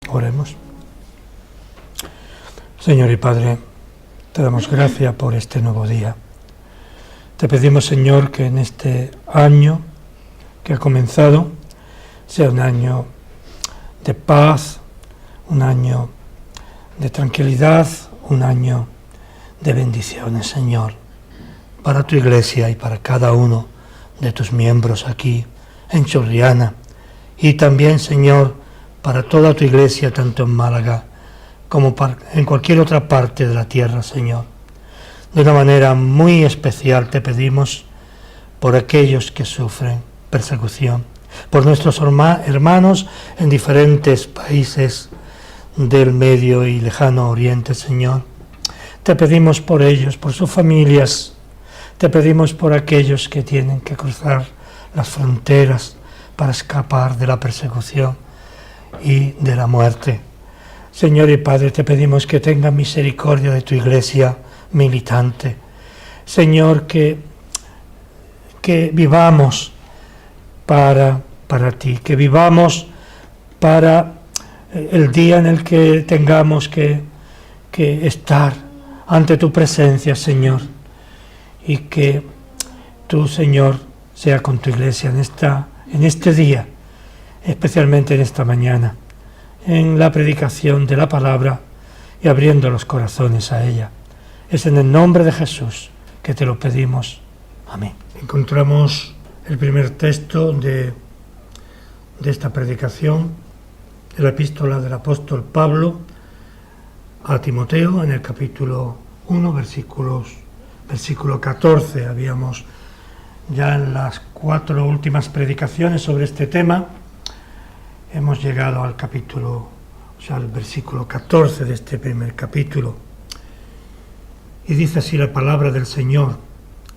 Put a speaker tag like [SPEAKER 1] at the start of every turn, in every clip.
[SPEAKER 1] Oremos. Señor y Padre, te damos gracias por este nuevo día. Te pedimos, Señor, que en este año que ha comenzado sea un año de paz, un año de tranquilidad, un año de bendiciones, Señor, para tu Iglesia y para cada uno de tus miembros aquí en Chorriana, y también, Señor, para toda tu Iglesia, tanto en Málaga como en cualquier otra parte de la tierra, Señor. De una manera muy especial te pedimos por aquellos que sufren persecución, por nuestros hermanos en diferentes países del Medio y Lejano Oriente, Señor. Te pedimos por ellos, por sus familias, te pedimos por aquellos que tienen que cruzar las fronteras para escapar de la persecución y de la muerte. Señor y Padre, te pedimos que tengas misericordia de tu Iglesia militante. Señor, que vivamos para ti, que vivamos para el día en el que tengamos que estar ante tu presencia, Señor, y que tú, Señor, sea con tu Iglesia en este día, especialmente en esta mañana, en la predicación de la palabra y abriendo los corazones a ella. Es en el nombre de Jesús que te lo pedimos. Amén. Encontramos el primer texto de esta predicación, de la epístola del apóstol Pablo a Timoteo, en el capítulo 1, versículo 14. Habíamos ya en las 4 últimas predicaciones sobre este tema, hemos llegado al al versículo 14 de este primer capítulo. Y dice así la palabra del Señor: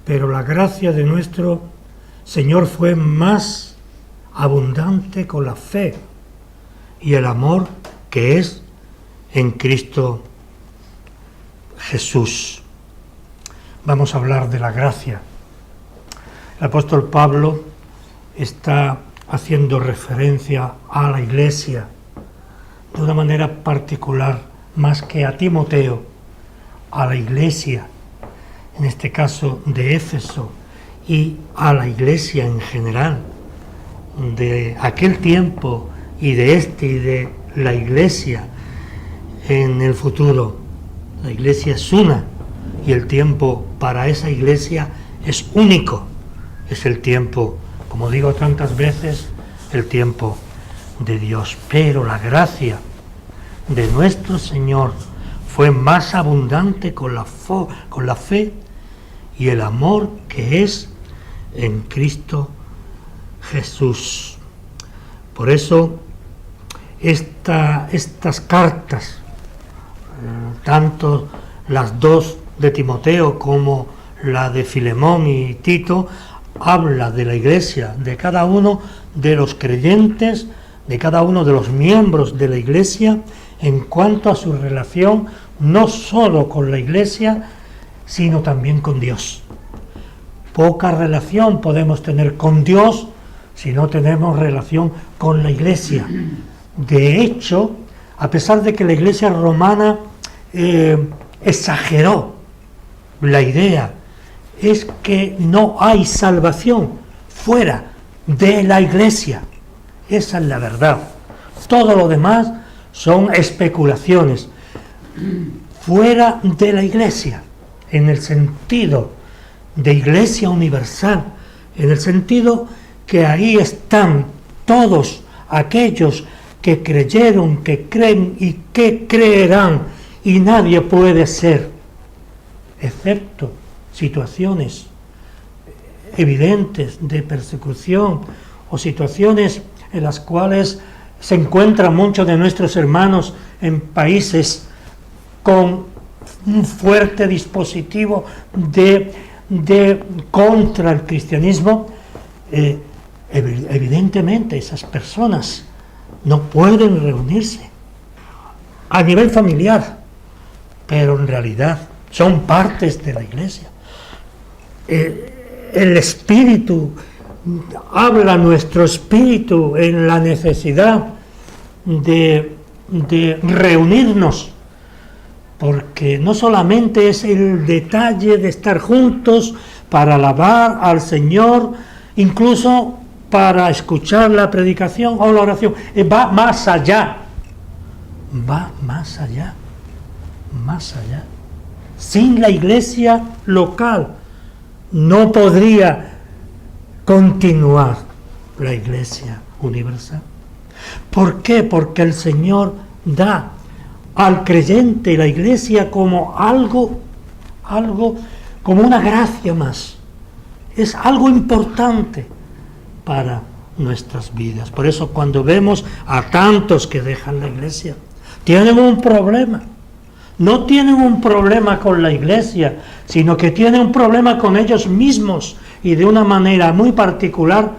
[SPEAKER 1] pero la gracia de nuestro Señor fue más abundante con la fe y el amor que es en Cristo Jesús. Vamos a hablar de la gracia. El apóstol Pablo está haciendo referencia a la Iglesia de una manera particular, más que a Timoteo, a la Iglesia, en este caso de Éfeso, y a la Iglesia en general, de aquel tiempo y de la Iglesia en el futuro. La Iglesia es una y el tiempo para esa Iglesia es único. Es el tiempo, como digo tantas veces, el tiempo de Dios. Pero la gracia de nuestro Señor fue más abundante con la fe y el amor que es en Cristo Jesús. Por eso estas cartas, tanto las dos de Timoteo como la de Filemón y Tito, habla de la Iglesia, de cada uno de los creyentes, de cada uno de los miembros de la Iglesia, en cuanto a su relación no solo con la Iglesia, sino también con Dios. Poca relación podemos tener con Dios si no tenemos relación con la Iglesia. De hecho, a pesar de que la Iglesia romana exageró la idea, es que no hay salvación fuera de la Iglesia. Esa es la verdad. Todo lo demás son especulaciones. Fuera de la Iglesia, en el sentido de Iglesia universal, en el sentido que ahí están todos aquellos que creyeron, que creen y que creerán, y nadie puede ser, excepto situaciones evidentes de persecución o situaciones en las cuales se encuentran muchos de nuestros hermanos en países con un fuerte dispositivo de contra el cristianismo. Evidentemente esas personas no pueden reunirse a nivel familiar, pero en realidad son partes de la Iglesia. El Espíritu habla a nuestro espíritu en la necesidad de de reunirnos, porque no solamente es el detalle de estar juntos para alabar al Señor, incluso para escuchar la predicación o la oración, va más allá, más allá. Sin la iglesia local no podría continuar la iglesia universal. ¿Por qué? Porque el Señor da al creyente la iglesia como algo, como una gracia más. Es algo importante para nuestras vidas. Por eso cuando vemos a tantos que dejan la iglesia, tienen un problema. No tienen un problema con la iglesia, sino que tienen un problema con ellos mismos y de una manera muy particular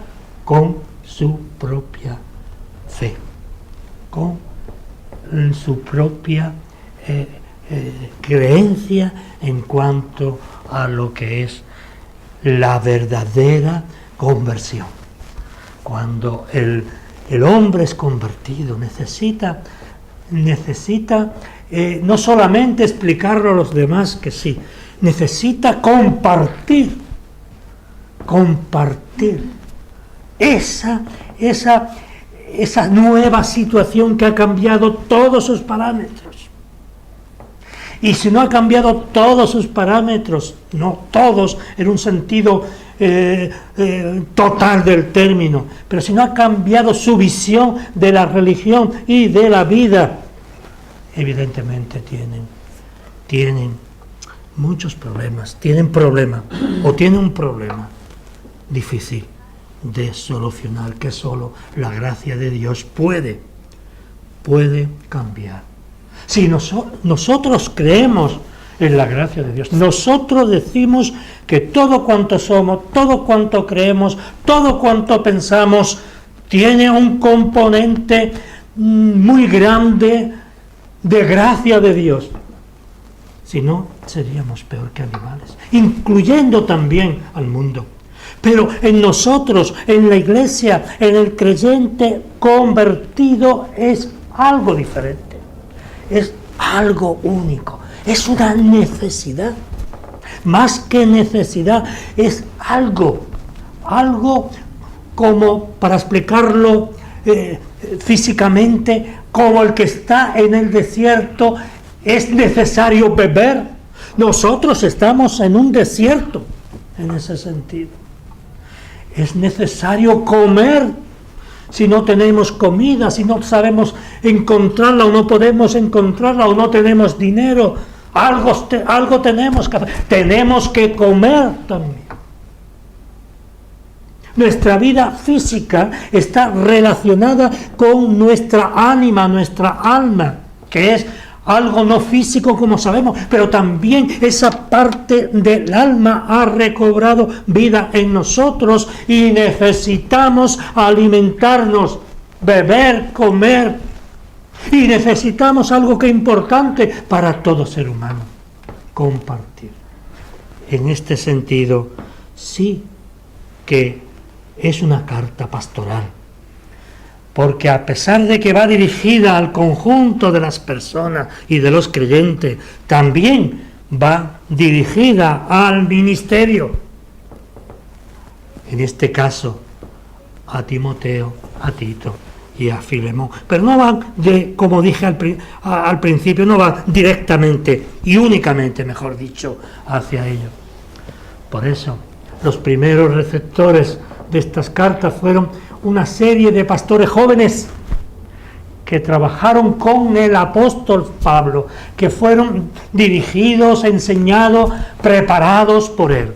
[SPEAKER 1] con su propia fe, con su propia creencia en cuanto a lo que es la verdadera conversión. Cuando el hombre es convertido, necesita no solamente explicarlo a los demás, que sí, necesita compartir esa nueva situación que ha cambiado todos sus parámetros. Y si no ha cambiado todos sus parámetros, no todos en un sentido total del término, pero si no ha cambiado su visión de la religión y de la vida, evidentemente tienen muchos problemas, tienen un problema difícil de solucionar, que solo la gracia de Dios puede cambiar. Si nosotros creemos en la gracia de Dios, nosotros decimos que todo cuanto somos, todo cuanto creemos, todo cuanto pensamos, tiene un componente muy grande de gracia de Dios. Si no, seríamos peor que animales, incluyendo también al mundo. Pero en nosotros, en la iglesia, en el creyente convertido, es algo diferente, es algo único, es una necesidad. Más que necesidad, es algo como, para explicarlo físicamente, como el que está en el desierto, es necesario beber. Nosotros estamos en un desierto, en ese sentido. Es necesario comer. Si no tenemos comida, si no sabemos encontrarla o no podemos encontrarla o no tenemos dinero, algo tenemos que hacer. Tenemos que comer también. Nuestra vida física está relacionada con nuestra ánima, nuestra alma, que es algo no físico como sabemos, pero también esa parte del alma ha recobrado vida en nosotros y necesitamos alimentarnos, beber, comer, y necesitamos algo que es importante para todo ser humano, compartir. En este sentido, sí que es una carta pastoral, porque a pesar de que va dirigida al conjunto de las personas y de los creyentes, también va dirigida al ministerio. En este caso, a Timoteo, a Tito y a Filemón. Pero no va, como dije al principio, no va directamente y únicamente, mejor dicho, hacia ellos. Por eso, los primeros receptores de estas cartas fueron una serie de pastores jóvenes que trabajaron con el apóstol Pablo, que fueron dirigidos, enseñados, preparados por él.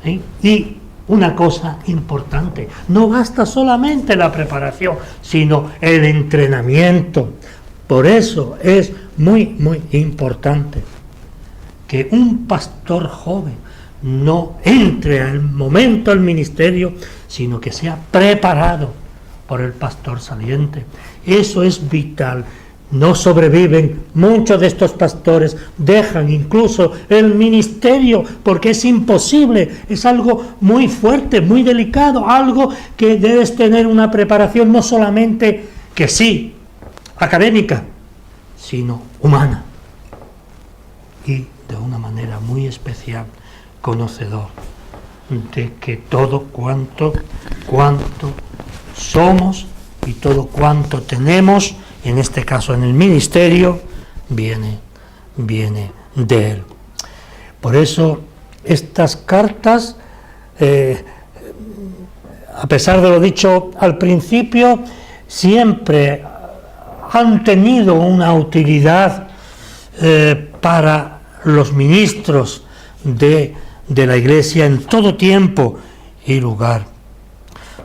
[SPEAKER 1] ¿Sí? Y una cosa importante, no basta solamente la preparación, sino el entrenamiento. Por eso es muy, muy importante que un pastor joven no entre al momento al ministerio, sino que sea preparado por el pastor saliente. Eso es vital. No sobreviven, muchos de estos pastores dejan incluso el ministerio porque es imposible, es algo muy fuerte, muy delicado, algo que debes tener una preparación no solamente que sí, académica, sino humana. Y de una manera muy especial, conocedor de que todo cuanto somos y todo cuanto tenemos, en este caso en el ministerio, viene de Él. Por eso estas cartas, a pesar de lo dicho al principio, siempre han tenido una utilidad para los ministros de la Iglesia en todo tiempo y lugar.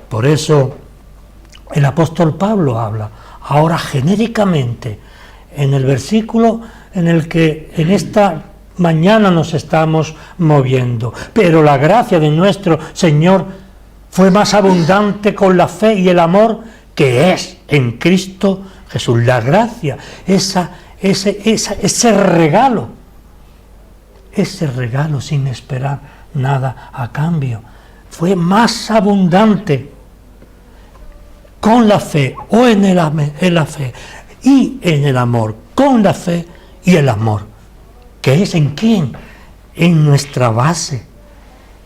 [SPEAKER 1] Por eso el apóstol Pablo habla ahora genéricamente en el versículo en el que en esta mañana nos estamos moviendo. Pero la gracia de nuestro Señor fue más abundante con la fe y el amor que es en Cristo Jesús. La gracia, ese regalo sin esperar nada a cambio, fue más abundante con la fe o en la fe y en el amor, con la fe y el amor, que es en quién, en nuestra base,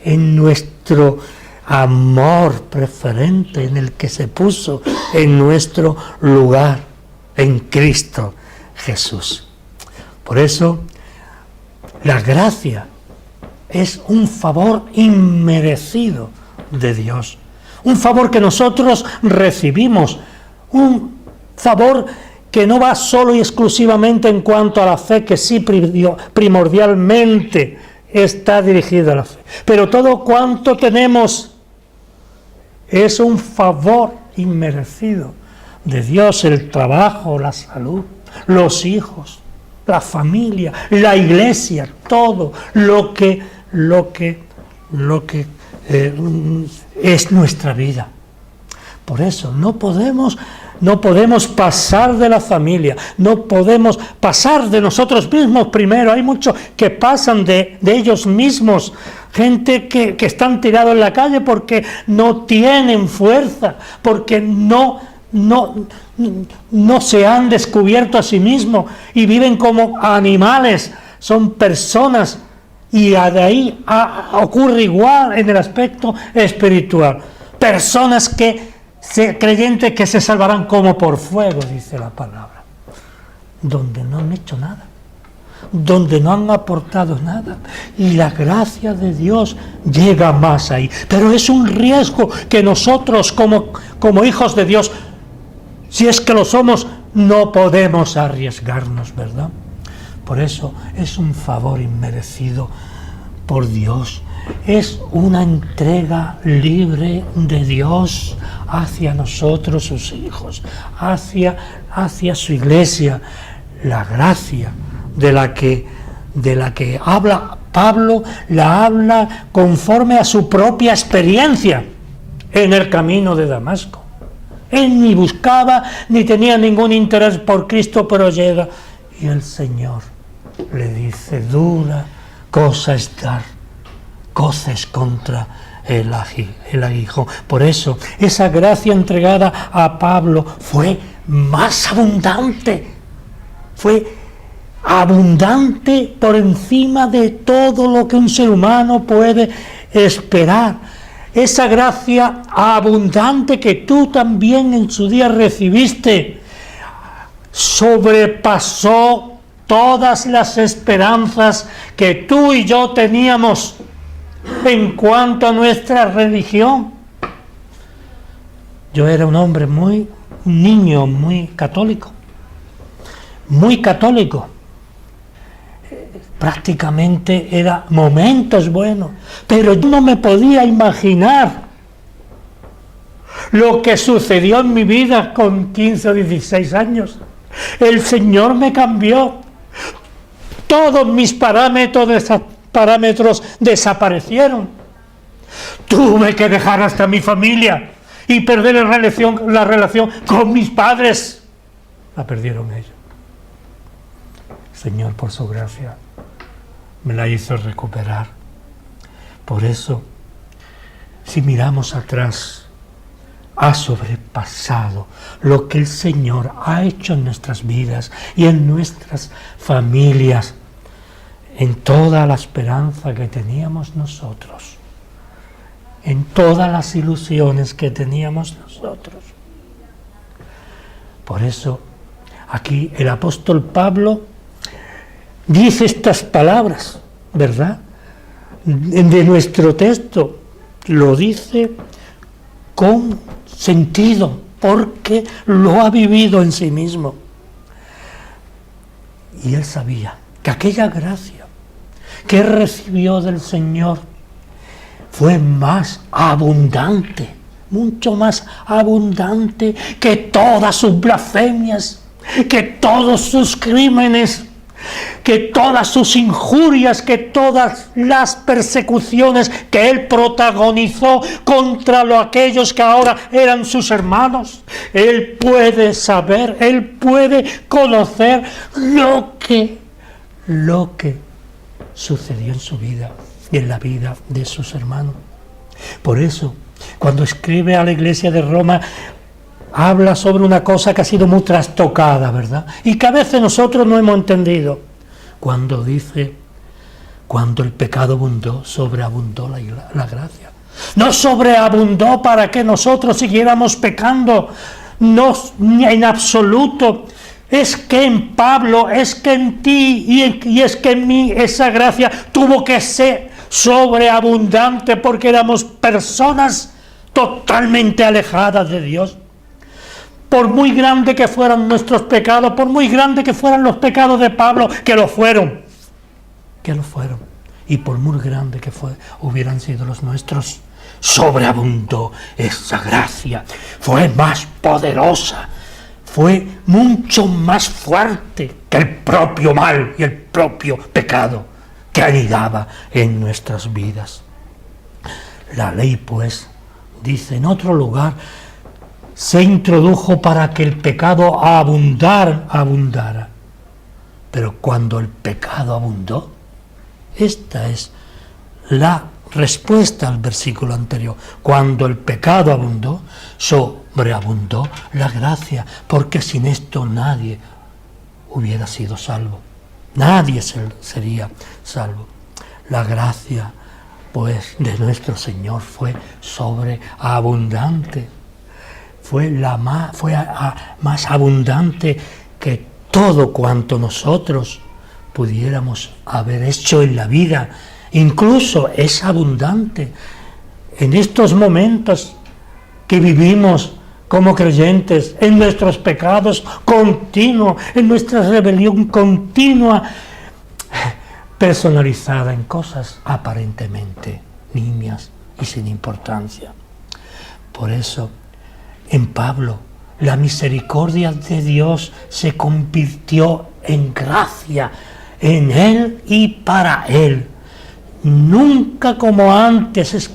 [SPEAKER 1] en nuestro amor preferente, en el que se puso en nuestro lugar, en Cristo Jesús. Por eso, la gracia es un favor inmerecido de Dios, un favor que nosotros recibimos, un favor que no va solo y exclusivamente en cuanto a la fe, que sí primordialmente está dirigida a la fe, pero todo cuanto tenemos es un favor inmerecido de Dios: el trabajo, la salud, los hijos, la familia, la iglesia, todo lo que es nuestra vida. Por eso no podemos pasar de la familia, no podemos pasar de nosotros mismos primero. Hay muchos que pasan de ellos mismos, gente que están tirados en la calle porque no tienen fuerza, porque no se han descubierto a sí mismos y viven como animales, son personas, y de ahí ocurre igual en el aspecto espiritual. Personas creyentes que se salvarán como por fuego, dice la palabra, donde no han hecho nada, donde no han aportado nada, y la gracia de Dios llega más ahí. Pero es un riesgo que nosotros como hijos de Dios, si es que lo somos, no podemos arriesgarnos, ¿verdad? Por eso es un favor inmerecido por Dios. Es una entrega libre de Dios hacia nosotros, sus hijos, hacia su iglesia. La gracia de la que habla Pablo, la habla conforme a su propia experiencia en el camino de Damasco. Él ni buscaba ni tenía ningún interés por Cristo, pero llega y el Señor le dice: dura cosa es dar coces contra el aguijón. Por eso esa gracia entregada a Pablo fue más abundante, fue abundante por encima de todo lo que un ser humano puede esperar. Esa gracia abundante que tú también en su día recibiste sobrepasó todas las esperanzas que tú y yo teníamos en cuanto a nuestra religión. Yo era un niño muy católico, prácticamente era momentos buenos, pero yo no me podía imaginar lo que sucedió en mi vida con 15 o 16 años. El Señor me cambió. Todos mis parámetros desaparecieron. Tuve que dejar hasta mi familia y perder la relación con mis padres. La perdieron ellos. El Señor, por su gracia, me la hizo recuperar. Por eso, si miramos atrás, ha sobrepasado lo que el Señor ha hecho en nuestras vidas y en nuestras familias, en toda la esperanza que teníamos nosotros, en todas las ilusiones que teníamos nosotros. Por eso, aquí el apóstol Pablo dice estas palabras, ¿verdad? De nuestro texto, lo dice con sentido, porque lo ha vivido en sí mismo. Y él sabía que aquella gracia que recibió del Señor fue más abundante, mucho más abundante que todas sus blasfemias, que todos sus crímenes, que todas sus injurias, que todas las persecuciones que él protagonizó contra aquellos que ahora eran sus hermanos. Él puede saber, él puede conocer lo que sucedió en su vida y en la vida de sus hermanos. Por eso, cuando escribe a la iglesia de Roma, habla sobre una cosa que ha sido muy trastocada, ¿verdad? Y que a veces nosotros no hemos entendido. Cuando dice, cuando el pecado abundó, sobreabundó la gracia. No sobreabundó para que nosotros siguiéramos pecando, no, en absoluto. Es que en Pablo, es que en ti y es que en mí esa gracia tuvo que ser sobreabundante porque éramos personas totalmente alejadas de Dios. Por muy grande que fueran nuestros pecados, por muy grande que fueran los pecados de Pablo, que lo fueron, y por muy grande que hubieran sido los nuestros, sobreabundó esa gracia, fue más poderosa, fue mucho más fuerte que el propio mal y el propio pecado que anidaba en nuestras vidas. La ley, pues, dice en otro lugar, se introdujo para que el pecado abundara. Pero cuando el pecado abundó, esta es la respuesta al versículo anterior. Cuando el pecado abundó, sobreabundó la gracia, porque sin esto nadie hubiera sido salvo. Nadie sería salvo. La gracia, pues, de nuestro Señor fue sobreabundante. Fue más abundante que todo cuanto nosotros pudiéramos haber hecho en la vida. Incluso es abundante en estos momentos que vivimos como creyentes, en nuestros pecados continuos, en nuestra rebelión continua, personalizada en cosas aparentemente nimias y sin importancia. Por eso, en Pablo, la misericordia de Dios se convirtió en gracia, en él y para él. Nunca como antes,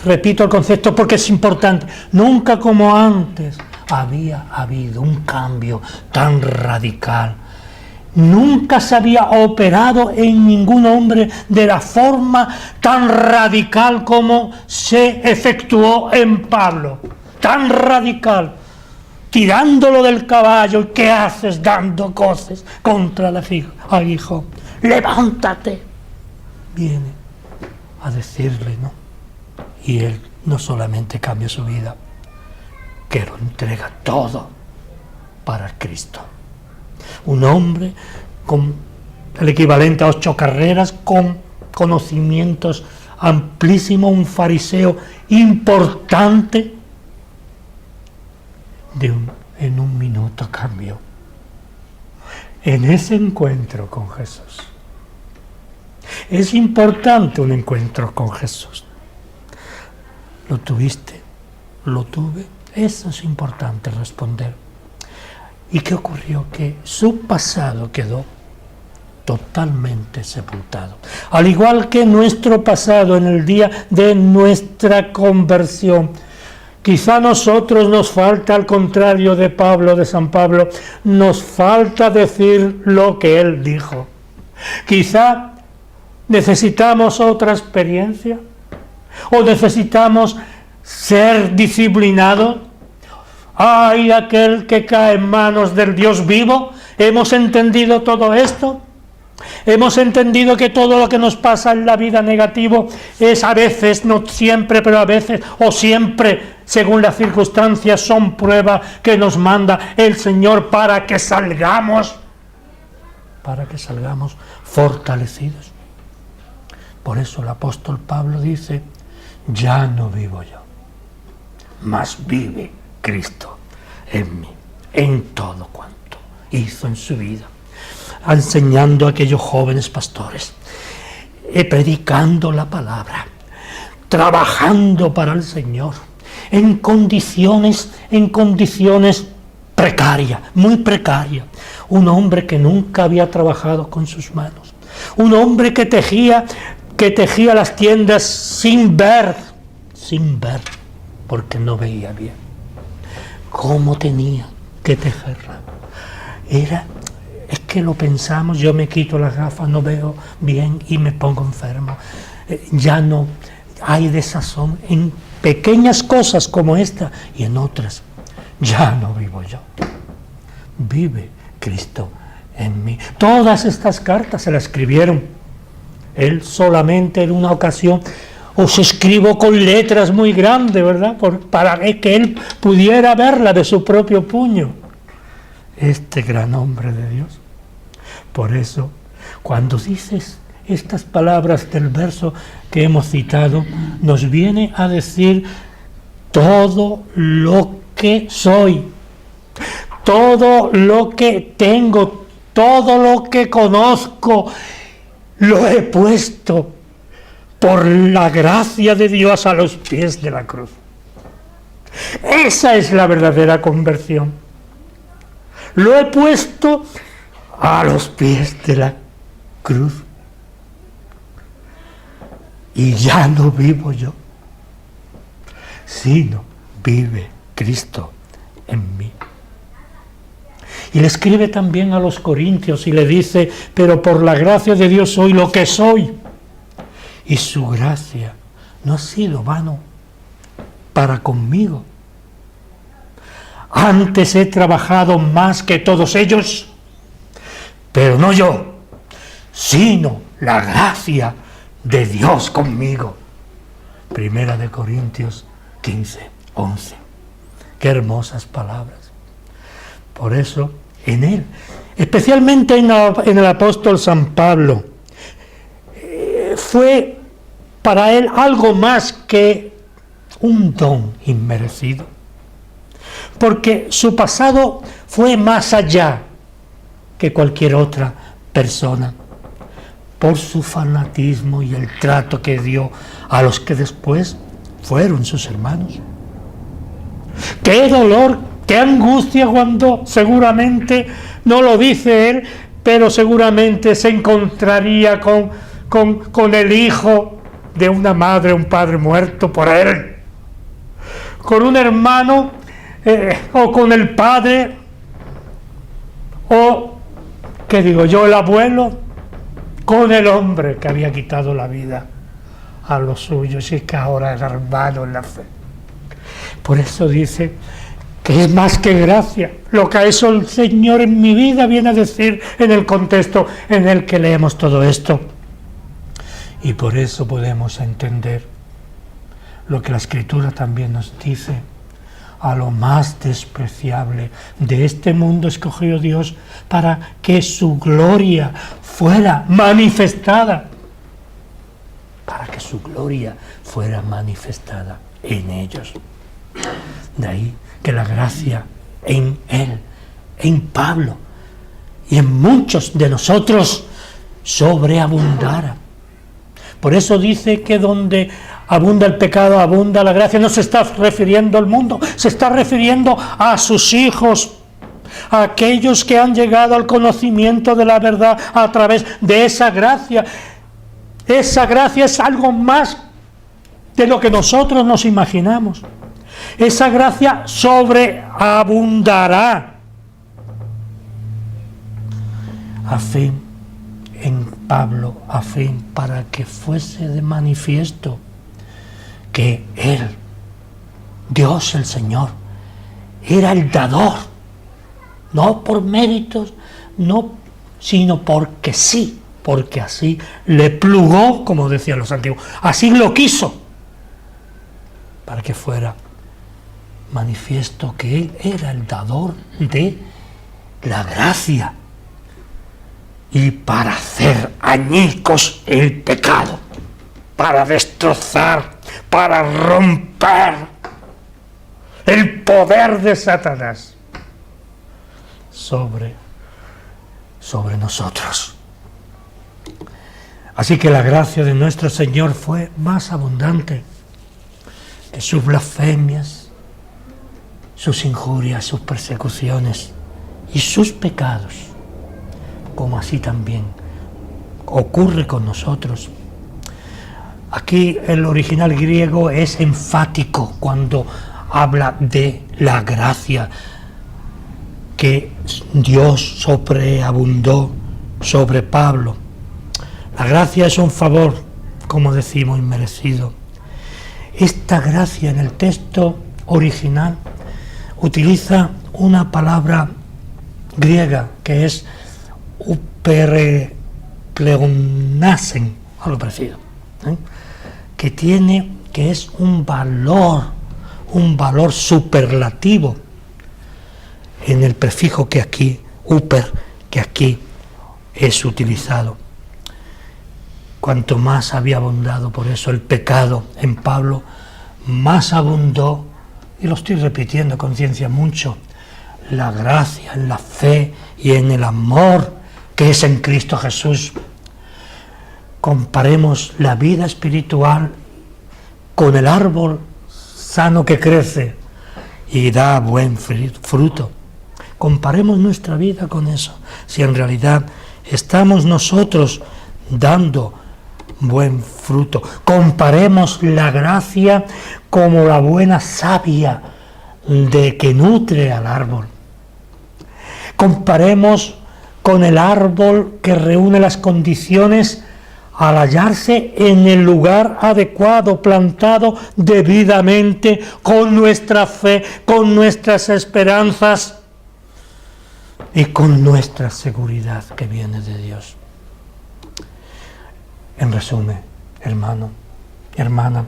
[SPEAKER 1] repito el concepto porque es importante, nunca como antes había habido un cambio tan radical. Nunca se había operado en ningún hombre de la forma tan radical como se efectuó en Pablo. Tan radical, tirándolo del caballo. ¿Qué haces dando coces contra la hijo? Levántate. Viene a decirle, ¿no? Y él no solamente cambia su vida, que lo entrega todo para Cristo. Un hombre con el equivalente a 8 carreras, con conocimientos amplísimos, un fariseo importante, en un minuto cambió. En ese encuentro con Jesús. Es importante un encuentro con Jesús. ¿Lo tuviste? ¿Lo tuve? Eso es importante responder. ¿Y qué ocurrió? Que su pasado quedó totalmente sepultado. Al igual que nuestro pasado en el día de nuestra conversión. Quizá a nosotros nos falta, al contrario de Pablo, de San Pablo, nos falta decir lo que él dijo. Quizá necesitamos otra experiencia, o necesitamos ser disciplinado. ¡Ay, aquel que cae en manos del Dios vivo! ¿Hemos entendido todo esto? Hemos entendido que todo lo que nos pasa en la vida negativo es a veces, no siempre, pero a veces o siempre, según las circunstancias, son pruebas que nos manda el Señor para que salgamos fortalecidos. Por eso el apóstol Pablo dice: ya no vivo yo, mas vive Cristo en mí, en todo cuanto hizo en su vida, enseñando a aquellos jóvenes pastores, predicando la palabra, trabajando para el Señor, en condiciones precarias, muy precarias. Un hombre que nunca había trabajado con sus manos, un hombre que tejía las tiendas sin ver, porque no veía bien cómo tenía que tejerla. Es que lo pensamos, yo me quito las gafas, no veo bien y me pongo enfermo. Ya no hay desazón en pequeñas cosas como esta, y en otras ya no vivo yo, vive Cristo en mí. Todas estas cartas se las escribieron él solamente en una ocasión. Os escribo con letras muy grandes, ¿verdad? Para que él pudiera verla de su propio puño. Este gran hombre de Dios. Por eso, cuando dices estas palabras del verso que hemos citado, nos viene a decir: todo lo que soy, todo lo que tengo, todo lo que conozco, lo he puesto por la gracia de Dios a los pies de la cruz. Esa es la verdadera conversión. Lo he puesto a los pies de la cruz. Y ya no vivo yo, sino vive Cristo en mí. Y le escribe también a los corintios y le dice: pero por la gracia de Dios soy lo que soy. Y su gracia no ha sido vano para conmigo. Antes he trabajado más que todos ellos, pero no yo, sino la gracia de Dios conmigo. Primera de Corintios 15:11. Qué hermosas palabras. Por eso, en él, especialmente en el apóstol San Pablo, fue para él algo más que un don inmerecido, porque su pasado fue más allá que cualquier otra persona, por su fanatismo y el trato que dio a los que después fueron sus hermanos. ¡Qué dolor, qué angustia cuando seguramente, no lo dice él, pero seguramente se encontraría con el hijo de una madre, un padre muerto por él, con un hermano o con el padre, o, ¿qué digo yo?, el abuelo, con el hombre que había quitado la vida a los suyos, y es que ahora es hermano en la fe. Por eso dice que es más que gracia lo que ha hecho el Señor en mi vida, viene a decir en el contexto en el que leemos todo esto. Y por eso podemos entender lo que la Escritura también nos dice: a lo más despreciable de este mundo escogió Dios para que su gloria fuera manifestada. Para que su gloria fuera manifestada en ellos. De ahí que la gracia en él, en Pablo y en muchos de nosotros sobreabundara. Por eso dice que donde abunda el pecado, abunda la gracia. No se está refiriendo al mundo, se está refiriendo a sus hijos, a aquellos que han llegado al conocimiento de la verdad a través de esa gracia. Esa gracia es algo más de lo que nosotros nos imaginamos. Esa gracia sobreabundará a fin, en Pablo, a fin para que fuese de manifiesto que él Dios el Señor era el dador, no por méritos, no, sino porque sí, porque así le plugó, como decían los antiguos, así lo quiso, para que fuera manifiesto que Él era el dador de la gracia y para hacer añicos el pecado, para destrozar, para romper el poder de Satanás sobre nosotros. Así que la gracia de nuestro Señor fue más abundante que sus blasfemias, sus injurias, sus persecuciones y sus pecados, como así también ocurre con nosotros. Aquí el original griego es enfático cuando habla de la gracia que Dios sobreabundó sobre Pablo. La gracia es un favor, como decimos, inmerecido. Esta gracia en el texto original utiliza una palabra griega que es uperepleonasen, algo parecido, que es un valor superlativo en el prefijo que aquí, uper, que aquí es utilizado. Cuanto más había abundado, por eso el pecado en Pablo, más abundó, y lo estoy repitiendo con ciencia mucho, la gracia en la fe y en el amor que es en Cristo Jesús. Comparemos la vida espiritual con el árbol sano que crece y da buen fruto. Comparemos nuestra vida con eso. Si en realidad estamos nosotros dando buen fruto, comparemos la gracia como la buena savia de que nutre al árbol. Comparemos con el árbol que reúne las condiciones al hallarse en el lugar adecuado, plantado debidamente, con nuestra fe, con nuestras esperanzas y con nuestra seguridad que viene de Dios. En resumen, hermano, hermana,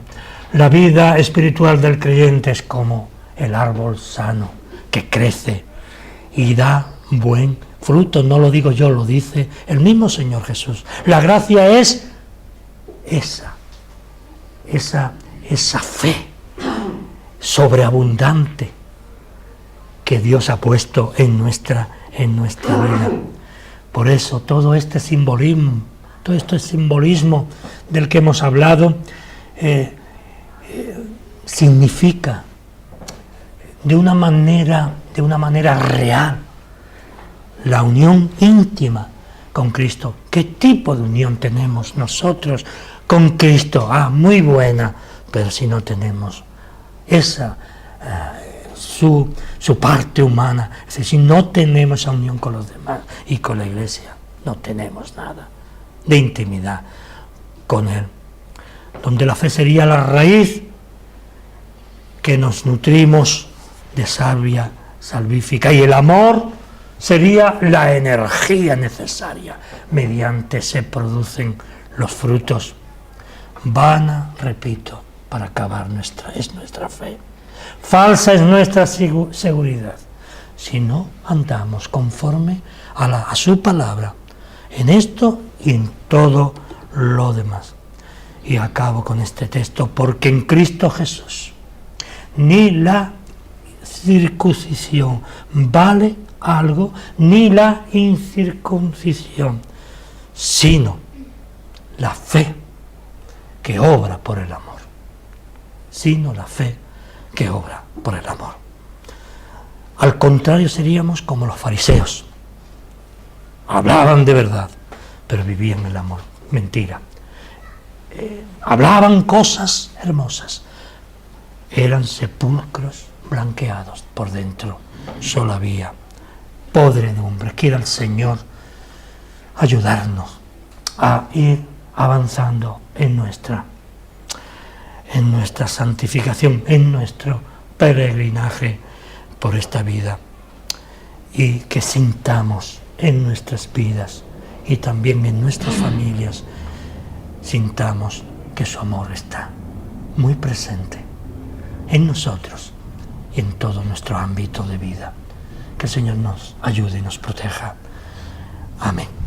[SPEAKER 1] la vida espiritual del creyente es como el árbol sano que crece y da buen fruto. No lo digo yo, lo dice el mismo Señor Jesús. La gracia es esa fe sobreabundante que Dios ha puesto en nuestra vida. Por eso todo este simbolismo del que hemos hablado significa de una manera real la unión íntima con Cristo. ¿Qué tipo de unión tenemos nosotros con Cristo? Muy buena, pero si no tenemos su parte humana, es decir, si no tenemos esa unión con los demás y con la Iglesia, no tenemos nada de intimidad con Él. Donde la fe sería la raíz que nos nutrimos de savia salvífica y el amor sería la energía necesaria. Mediante se producen los frutos. Vana, repito, para acabar es nuestra fe. Falsa es nuestra seguridad. Si no andamos conforme a su palabra, en esto y en todo lo demás. Y acabo con este texto, porque en Cristo Jesús ni la circuncisión vale algo, ni la incircuncisión, sino la fe que obra por el amor. Sino la fe que obra por el amor. Al contrario, seríamos como los fariseos. Hablaban de verdad, pero vivían el amor. Mentira. Hablaban cosas hermosas. Eran sepulcros blanqueados por dentro. Solo había podredumbre. Quiera el Señor ayudarnos a ir avanzando en nuestra santificación, en nuestro peregrinaje por esta vida, y que sintamos en nuestras vidas y también en nuestras familias, sintamos que su amor está muy presente en nosotros y en todo nuestro ámbito de vida. Que el Señor nos ayude y nos proteja. Amén.